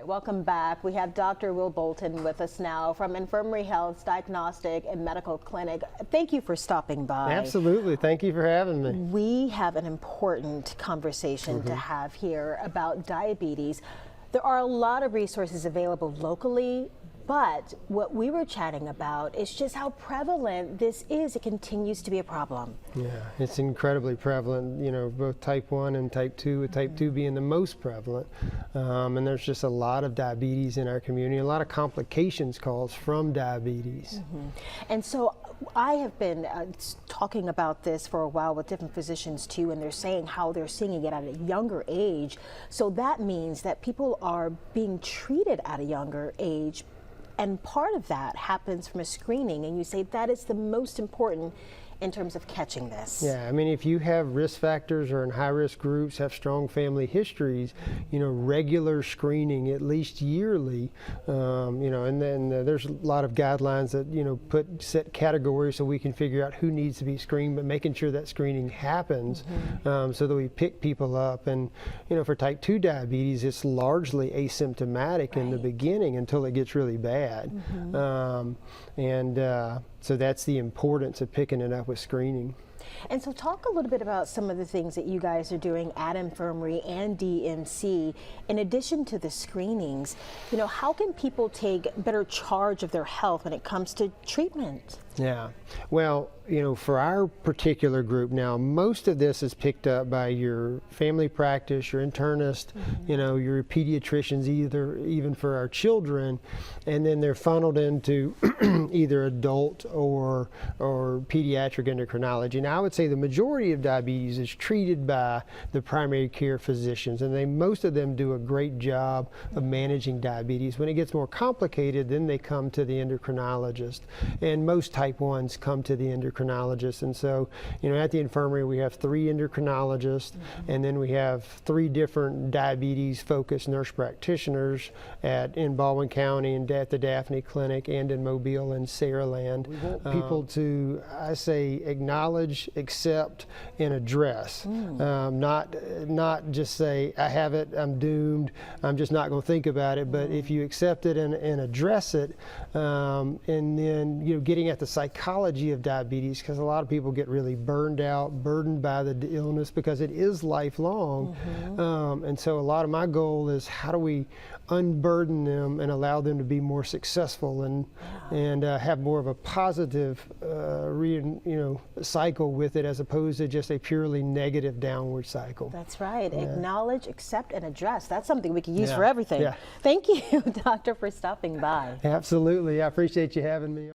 Welcome back. We have Dr. Will Bolton with us now from Infirmary Health's Diagnostic and Medical Clinic. Thank you for stopping by. Absolutely. Thank you for having me. We have an important conversation to have here about diabetes. There are a lot of resources available locally, but what we were chatting about is just how prevalent this is. It continues to be a problem. Yeah, it's incredibly prevalent, you know, both type 1 and type 2, with type 2 being the most prevalent. And there's just a lot of diabetes in our community, a lot of complications caused from diabetes. And so I have been talking about this for a while with different physicians too, and they're saying how they're seeing it at a younger age. So that means that people are being treated at a younger age. And part of that happens from a screening, and you say that is the most important in terms of catching this. Yeah, I mean, if you have risk factors or in high-risk groups, have strong family histories, you know, regular screening, at least yearly, you know, and then there's a lot of guidelines that, you know, set categories so we can figure out who needs to be screened, but making sure that screening happens so that we pick people up. And, you know, for type 2 diabetes, it's largely asymptomatic in the beginning until it gets really bad. So that's the importance of picking it up with screening. And so talk a little bit about some of the things that you guys are doing at Infirmary and DMC. In addition to the screenings, you know, how can people take better charge of their health when it comes to treatment? Yeah, well, you know, for our particular group now, most of this is picked up by your family practice, your internist, you know, your pediatricians, even for our children, and then they're funneled into either adult or pediatric endocrinology. Now, I would say the majority of diabetes is treated by the primary care physicians, and most of them do a great job of managing diabetes. When it gets more complicated, then they come to the endocrinologist, and most type 1s come to the endocrinologist. And so, you know, at the infirmary we have 3 endocrinologists, and then we have 3 different diabetes focused nurse practitioners in Baldwin County and at the Daphne Clinic and in Mobile and Saraland. We want people to, I say, acknowledge, accept, and address. Not just say, I have it, I'm doomed, I'm just not going to think about it. But if you accept it and address it, and then, you know, getting at the psychology of diabetes, because a lot of people get really burdened by the illness because it is lifelong. And so a lot of my goal is how do we unburden them and allow them to be more successful and have more of a positive cycle with it, as opposed to just a purely negative downward cycle. That's right. Acknowledge, accept, and address. That's something we can use for everything. Thank you, Doctor, for stopping by. Absolutely. I appreciate you having me.